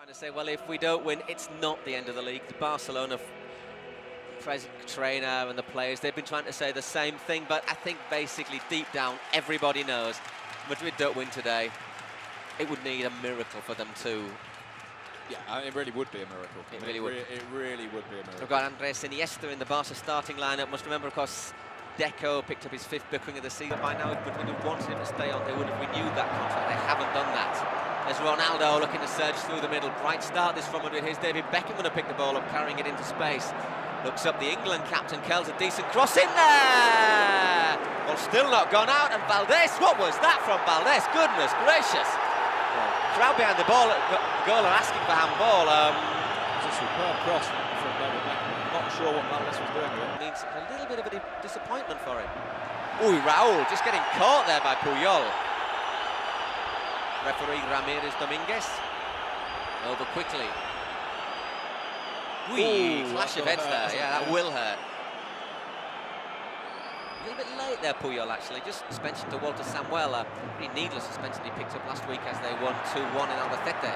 To say, well, if we don't win, it's not the end of the league. The Barcelona trainer and the players, they've been trying to say the same thing, but I think basically deep down, everybody knows Madrid don't win today. It would need a miracle for them to... Yeah, it really would be a miracle. It really would. It really would be a miracle. We've got Andres Iniesta in the Barca starting lineup. Must remember, of course, Deco picked up his 5th booking of the season. By now, if Madrid had wanted him to stay on, they would have renewed that contract. They haven't done that. There's Ronaldo looking to surge through the middle. Bright start this from Madrid. Here's David Beckham going to pick the ball up, carrying it into space. Looks up, the England captain curls a decent cross in there! Well, still not gone out, and Valdés, what was that from Valdés? Goodness gracious! Crowd behind the ball, the goal are asking for handball. It's a superb cross from David Beckham. I'm not sure what Valdés was doing with it. Means a little bit of a disappointment for him. Ooh, Raúl just getting caught there by Puyol. Referee Ramírez Domínguez. Over quickly. Wee, clash of heads there. Yeah, that will hurt. A little bit late there, Puyol, actually. Just suspension to Walter Samuel. A pretty needless suspension he picked up last week as they won 2-1 in Albacete.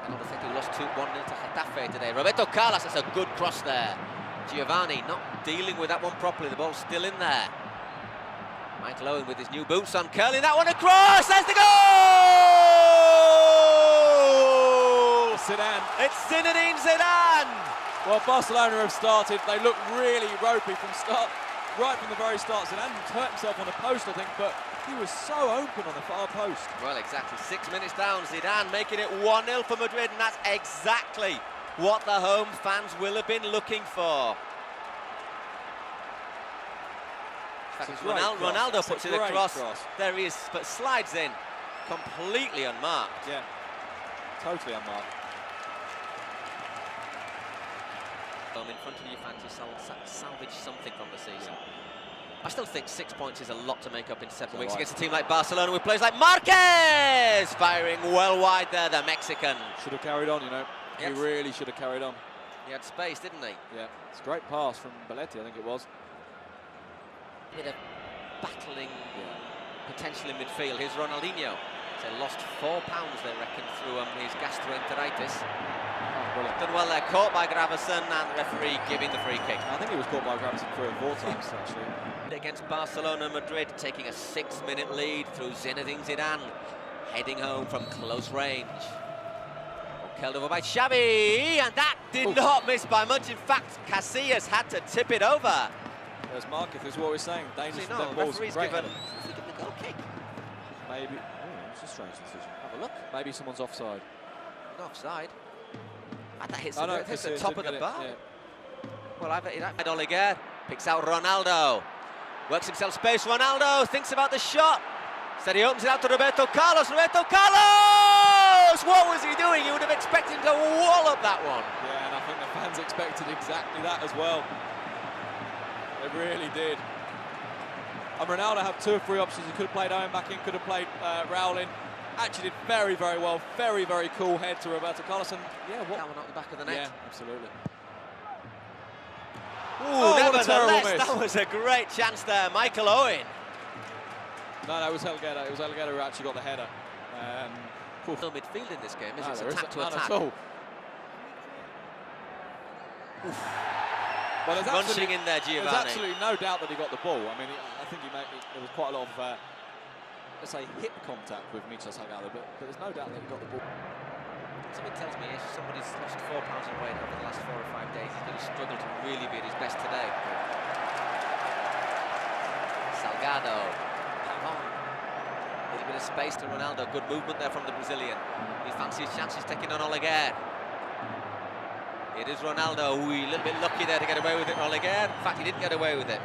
Albacete lost 2-1 to Getafe today. Roberto Carlos, that's a good cross there. Giovanni not dealing with that one properly. The ball's still in there. Michael Owen with his new boots on, curling that one across. There's the goal! Zidane. It's Zinedine Zidane! Well, Barcelona have started. They look really ropey from start, right from the very start. Zidane hurt himself on the post, I think, but he was so open on the far post. Well, exactly. 6 minutes down, Zidane making it 1-0 for Madrid, and that's exactly what the home fans will have been looking for. Ronaldo puts it across. There he is, but slides in, completely unmarked. Yeah, totally unmarked. In front of you, fancy salvage something from the season. I still think 6 points is a lot to make up in 7 weeks against a team like Barcelona with players like Marquez firing well wide there, the Mexican. Should have carried on, you know. Yes. He really should have carried on. He had space, didn't he? Yeah, it's a great pass from Belletti, I think it was. Bit of battling potential in midfield. Here's Ronaldinho. They lost £4, they reckon, through his gastroenteritis. Done well there, caught by Gravesen, and the referee giving the free kick. I think he was caught by Gravesen 3 or 4 times, actually. Against Barcelona, Madrid taking a 6-minute lead through Zinedine Zidane, heading home from close range. Curled over by Xavi, and that did not miss by much. In fact, Casillas had to tip it over. There's Marquez, is what we're saying. Dangerous no, from balls. referee's given the goal kick. Maybe. Oh, it's a strange decision. Have a look. Maybe someone's offside. Not offside. And that hits, hits the top of the bar. Yeah. Well, Oliger picks out Ronaldo. Works himself space. Ronaldo thinks about the shot. Instead, he opens it out to Roberto Carlos. Roberto Carlos! What was he doing? You would have expected him to wallop that one. Yeah, and I think the fans expected exactly that as well. They really did. And Ronaldo had 2 or 3 options. He could have played Owen back in, could have played Raúl in. Actually did very, very well. Very, very cool head to Roberto Carlos. And yeah, what? That one out the back of the net. Yeah, absolutely. Ooh, nevertheless, that was a great chance there. Michael Owen. No, it was Helguera. It was Helguera who actually got the header. No midfield in this game, is it? It's attack to attack. Well, Munching in there, Giovanni. There's absolutely no doubt that he got the ball. I mean, I think there was quite a lot of, let's say, hip contact with Michel Salgado, but there's no doubt that he got the ball. Something tells me if somebody's lost 4 pounds in weight over the last 4 or 5 days, he's going to struggle to really be at his best today. Salgado. Pavon. A little bit of space to Ronaldo. Good movement there from the Brazilian. He fancies chances taking on Oliger. It is Ronaldo. Ooh, a little bit lucky there to get away with it, Oliger. In fact, he didn't get away with it.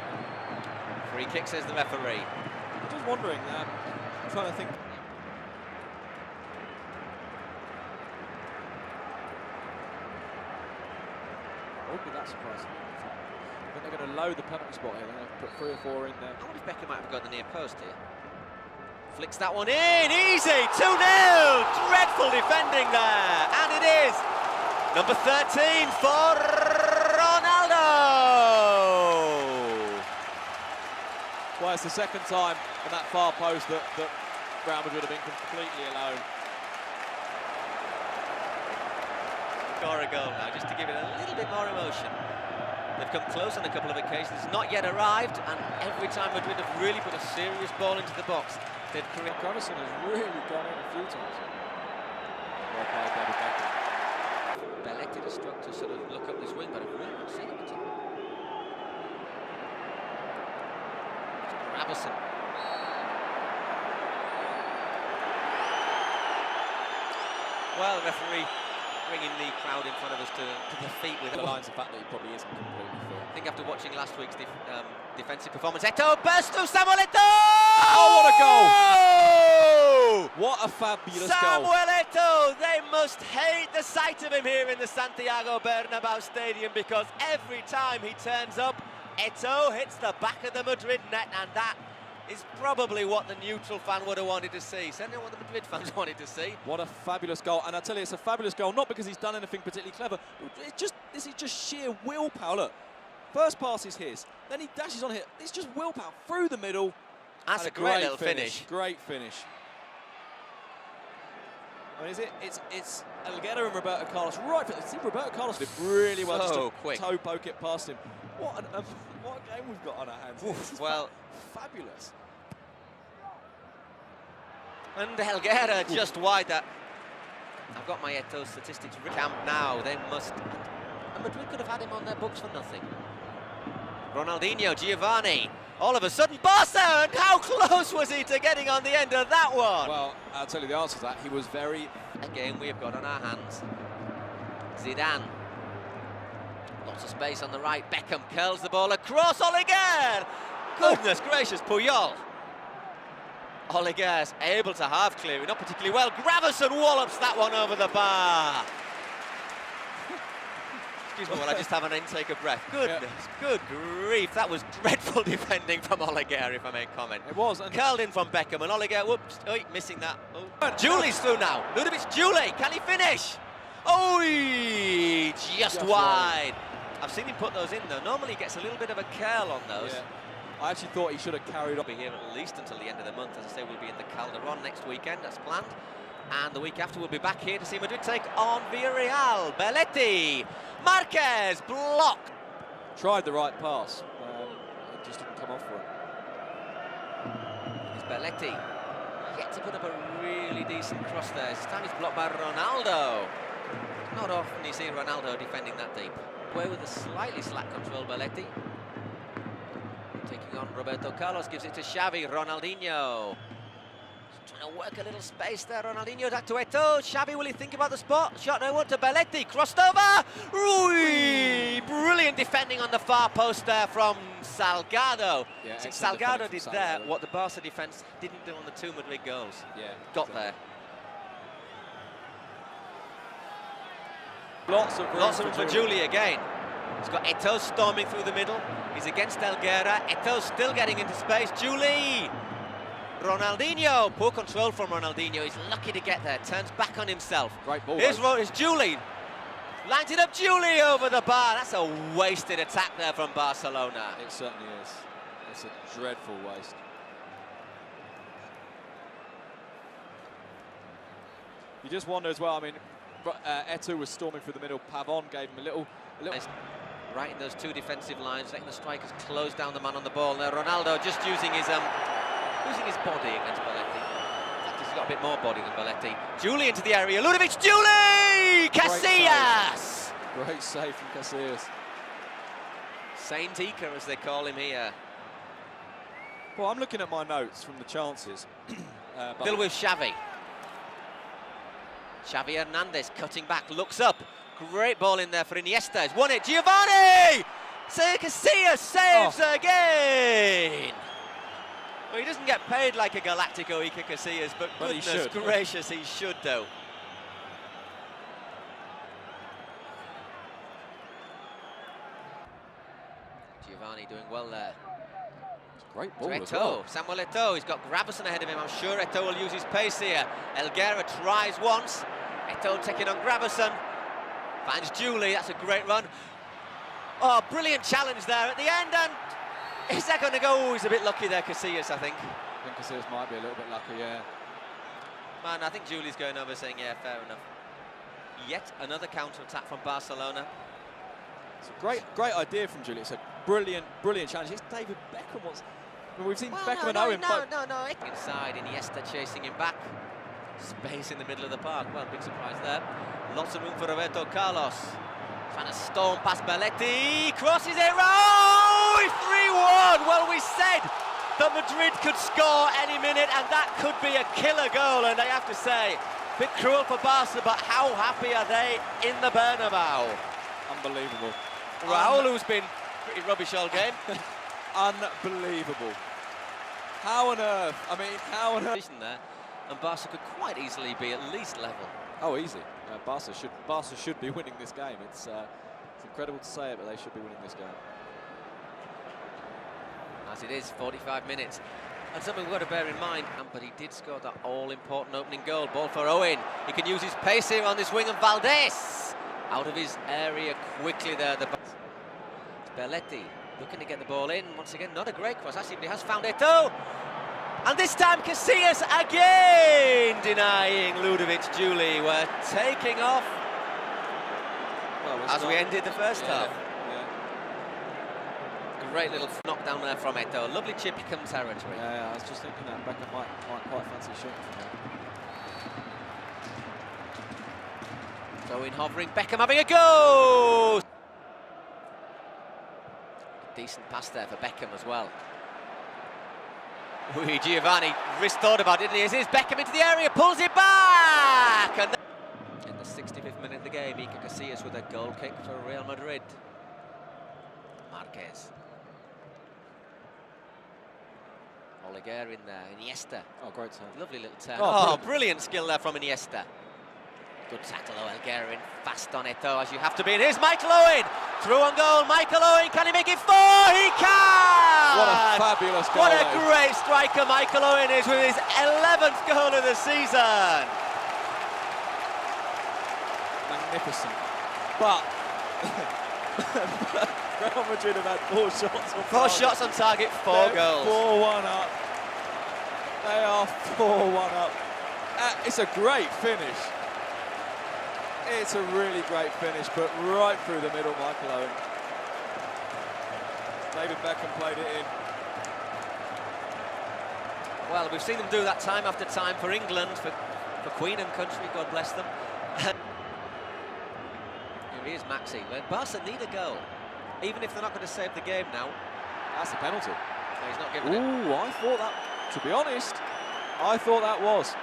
Free kick, says the referee. I'm just wondering, I'm trying to think. I wouldn't be that surprising. I think they're going to load the penalty spot here. They're going to put 3 or 4 in there. I wonder if Beckham might have got the near post here. Flicks that one in, easy, 2-0. Dreadful defending there, and it is number 13 for Ronaldo. Well, it's the second time in that far post that Real Madrid have been completely alone. Score a goal now, just to give it a little bit more emotion. They've come close on a couple of occasions, not yet arrived, and every time Madrid have really put a serious ball into the box, they've created... Gravison has really gone in a few times. Well played, David Beckham. Belletti to struck to sort of look up this wing, but I've really not seen him at all. Gravison. Well, the referee bringing the crowd in front of us to the feet with the lines of fact that he probably isn't completely fit. I think after watching last week's defensive performance, Eto'o burst to Samuel Eto'o! Oh, what a goal! What a fabulous goal. Samuel Eto'o! They must hate the sight of him here in the Santiago Bernabeu Stadium, because every time he turns up, Eto'o hits the back of the Madrid net, and that is probably what the neutral fan would have wanted to see. Certainly what the Madrid fans wanted to see. What a fabulous goal. And I tell you, it's a fabulous goal, not because he's done anything particularly clever. This is just sheer willpower. Look, first pass is his, then he dashes on here. It's just willpower through the middle. That's a great little finish. Great finish. I mean, it's Elguera and Roberto Carlos right for see Roberto Carlos did really well just to quick toe poke it past him. What a game we've got on our hands. Oof, well, fabulous. And Elguera just wide that. I've got my Eto'o statistics. Camp now, they must. And Madrid could have had him on their books for nothing. Ronaldinho, Giovanni. All of a sudden, Barca, and how close was he to getting on the end of that one? Well, I'll tell you the answer to that. He was very... A game we have got on our hands. Zidane. Lots of space on the right. Beckham curls the ball across. Oleguer! Goodness gracious, Puyol. Oleguer's able to half clear it, not particularly well. Gravison wallops that one over the bar. Excuse me while I just have an intake of breath. Goodness, good grief. That was dreadful defending from Oleguer, if I may comment. It was. Curled in from Beckham, and Oleguer, whoops, missing that. Oh. Julie's through now. Ludovic Julie, can he finish? Oh, just wide. I've seen him put those in, though. Normally he gets a little bit of a curl on those. Yeah. I actually thought he should have carried on. We'll be here at least until the end of the month. As I say, we'll be in the Calderon next weekend, that's planned. And the week after, we'll be back here to see Madrid take on Villarreal. Belletti, Marquez, blocked. Tried the right pass. It just didn't come off for him. It's Belletti. Yet to put up a really decent cross there. This time he's blocked by Ronaldo. Not often you see Ronaldo defending that deep. Away with a slightly slack control, Belletti. Taking on Roberto Carlos, gives it to Xavi, Ronaldinho. Trying to work a little space there, Ronaldinho, back to Eto'o. Xavi, will he think about the spot? Shot no one to Belletti, crossed over. Rui! Brilliant defending on the far post there from Salgado. Yeah, Salgado did there what the Barca defence didn't do on the two Madrid goals. Yeah, got there. Lots of room for Julie again. He's got Eto'o storming through the middle. He's against Elguera. Eto'o still getting into space. Julie! Ronaldinho. Poor control from Ronaldinho. He's lucky to get there. Turns back on himself. Great ball. Here's Julie. Lines it up, Julie over the bar. That's a wasted attack there from Barcelona. It certainly is. It's a dreadful waste. You just wonder as well, I mean, Eto'o was storming through the middle. Pavon gave him a little... Right in those two defensive lines, letting the strikers close down the man on the ball. Now Ronaldo just using his body against Belletti. In fact, he's got a bit more body than Belletti. Julie into the area. Ludovic Julie! Casillas! Great save from Casillas. Saint Iker, as they call him here. Well, I'm looking at my notes from the chances. Still with Xavi. Xavi Hernandez cutting back, looks up. Great ball in there for Iniesta. He's won it. Giovanni! Casillas saves again. Well, he doesn't get paid like a Galactico Iker Casillas, but goodness gracious, he should do. Giovanni doing well there. Great ball as Eto'o, well. Samuel Eto'o, he's got Gravison ahead of him. I'm sure Eto'o will use his pace here. Elguera tries once. Eto'o taking on Gravison. Finds Julie, that's a great run. Oh, brilliant challenge there at the end, and is that going to go? Oh, he's a bit lucky there, Casillas, I think. I think Casillas might be a little bit lucky, yeah. Man, I think Julie's going over saying, yeah, fair enough. Yet another counter-attack from Barcelona. It's a great idea from Julie. It's a brilliant challenge. It's David Beckham. We've seen Beckham and Owen. No. Inside, Iniesta chasing him back. Space in the middle of the park. Well, big surprise there. Lots of room for Roberto Carlos. Trying to storm past Belletti. Crosses it. Oh, 3-1. Well, we said that Madrid could score any minute, and that could be a killer goal. And I have to say, a bit cruel for Barca, but how happy are they in the Bernabeu? Unbelievable. Raul, who's been pretty rubbish all game. Unbelievable. How on earth? I mean, how on earth? There, and Barca could quite easily be at least level. Oh, easy. Barca should be winning this game. It's incredible to say it, but they should be winning this game. As it is, 45 minutes. And something we've got to bear in mind, but he did score that all-important opening goal. Ball for Owen. He can use his pace here on this wing, and Valdés out of his area quickly there. It's Belletti looking to get the ball in. Once again, not a great cross. Actually, but he has found Eto'o. And this time, Casillas again denying Ludovic Juli. We're taking off as we ended the first half. Great little knockdown there from Eto'o. Lovely chip, come territory. Yeah, I was just thinking that Beckham might quite fancy shooting from there. So in hovering, Beckham having a go! Decent pass there for Beckham as well. Ui, Giovanni, wrist thought about it, didn't he? As is Beckham into the area, pulls it back! And in the 65th minute of the game, Iker Casillas with a goal kick for Real Madrid. Marquez. Oleguer in there, Iniesta. Oh, great turn. Lovely little turn. Oh, brilliant skill there from Iniesta. Good tackle, Oleguer in fast on Eto'o, as you have to be. And here's Michael Owen. Through on goal, Michael Owen. Can he make it 4? He can! What a fabulous goal. What a great striker Michael Owen is with his 11th goal of the season. Magnificent. But Real Madrid have had 4 shots on target. 4 shots on target, 4 goals. 4-1 up. They are 4-1 up. It's a great finish. It's a really great finish, but right through the middle, Michael Owen. David Beckham played it in. Well, we've seen them do that time after time for England, for Queen and country, God bless them. Here he is, Maxi. Barca need a goal, even if they're not going to save the game now. That's a penalty. No, he's not giving it. Ooh, I thought that, to be honest, I thought that was.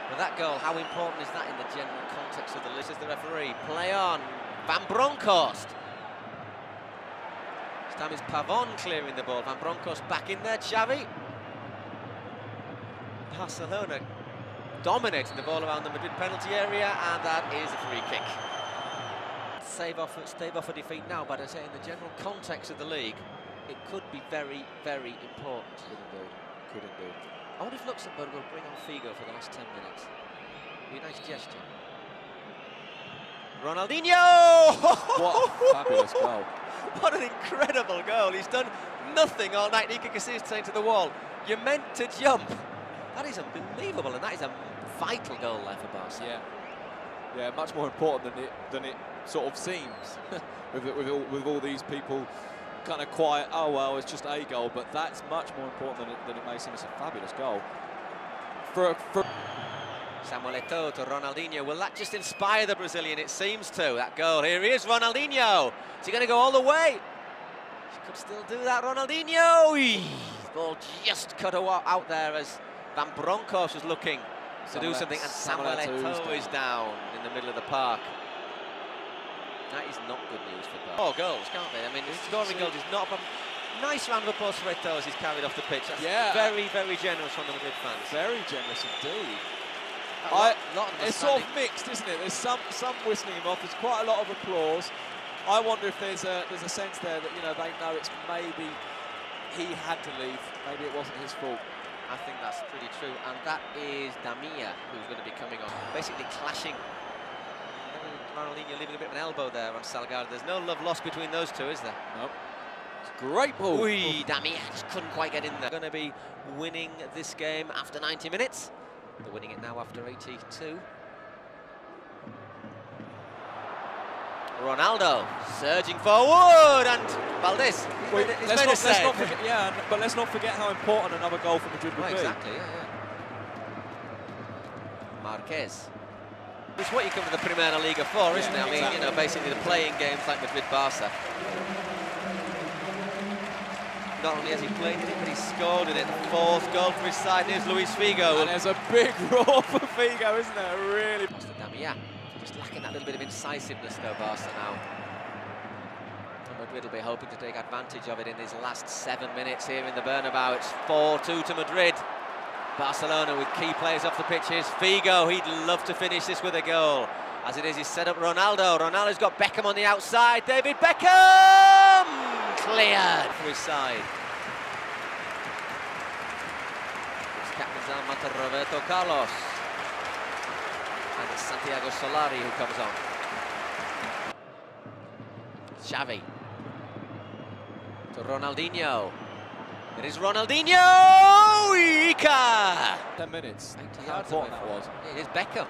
But that goal, how important is that in the general context of the list? As the referee, play on, Van Bronckhorst. This time it's Pavon clearing the ball. Van Bronckhorst back in there, Xavi. Barcelona dominating the ball around the Madrid penalty area, and that is a free kick. Stave off a defeat now, but I say in the general context of the league, it could be very, very important. Could indeed. I wonder if Luxembourg will bring on Figo for the last 10 minutes. Be a nice gesture. Ronaldinho! What a fabulous goal. What an incredible goal. He's done nothing all night. Iker Casillas saying to the wall, you're meant to jump. That is unbelievable, and that is a vital goal there for Barca. Yeah, much more important than it sort of seems. with all these people kind of quiet, oh well, it's just a goal, but that's much more important than it may seem. It's a fabulous goal. Samuel Eto'o to Ronaldinho. Will that just inspire the Brazilian? It seems to, that goal. Here he is, Ronaldinho. Is he going to go all the way? He could still do that, Ronaldinho. Ball just cut out there as Van Bronckhorst was looking to do something, and Samuel Eto'o is down in the middle of the park. That is not good news for Barca. 4 goals, can't they? I mean, scoring goals is not a problem. Nice round of applause for Eto'o as he's carried off the pitch. That's very, very generous from the Madrid fans. Very generous indeed. It's sort of mixed, isn't it? There's some whistling him off. There's quite a lot of applause. I wonder if there's a sense there that, you know, they know it's maybe he had to leave. Maybe it wasn't his fault. I think that's pretty true. And that is Damia who's going to be coming on. Basically clashing. Ronaldinho leaving a bit of an elbow there on Salgado. There's no love lost between those two, is there? Nope. It's a great ball. Damia just couldn't quite get in there. Going to be winning this game after 90 minutes. They're winning it now after 82. Ronaldo surging forward, and Valdés. But let's not forget how important another goal for Madrid would be. Exactly, yeah. Marquez. It's what you come to the Primera Liga for, isn't it? I mean, exactly. you know, basically the playing games like Madrid-Barca. Not only has he played in it, but he's scored in it. The fourth goal for his side. Here's Luis Figo. And there's a big roar for Figo, isn't there? Really. Yeah, just lacking that little bit of incisiveness though, Barca now. And Madrid will be hoping to take advantage of it in these last 7 minutes here in the Bernabeu. It's 4-2 to Madrid. Barcelona with key players off the pitches. Figo, he'd love to finish this with a goal. As it is, he's set up Ronaldo. Ronaldo's got Beckham on the outside. David Beckham! Cleared for his side. It's captain's armband to Roberto Carlos. And it's Santiago Solari who comes on. Xavi. To Ronaldinho. It is Ronaldinho! Ica! 10 minutes. 80 How yards important that was. It is Beckham.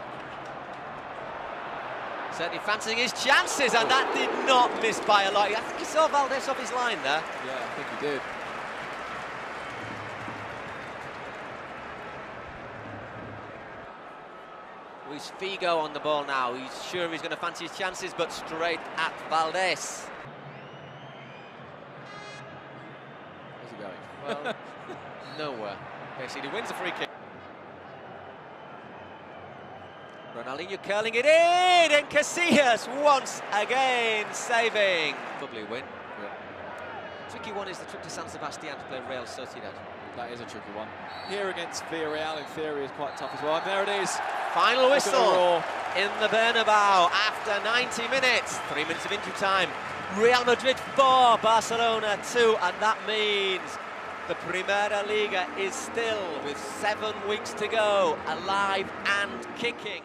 Certainly fancying his chances, and that did not miss by a lot. I think he saw Valdés off his line there. Yeah, I think he did. Luis Figo on the ball now. He's sure he's going to fancy his chances, but straight at Valdés. Where's he going? Well, nowhere. Basically, wins the free kick. Ronaldinho curling it in, and Casillas once again saving. Lovely win. Yeah. Tricky one is the trip to San Sebastian to play Real Sociedad. That is a tricky one. Here against Villarreal, in theory, is quite tough as well. And there it is. Final whistle in the Bernabeu after 90 minutes. 3 minutes of injury time. Real Madrid 4, Barcelona 2, and that means the Primera Liga is still, with 7 weeks to go, alive and kicking.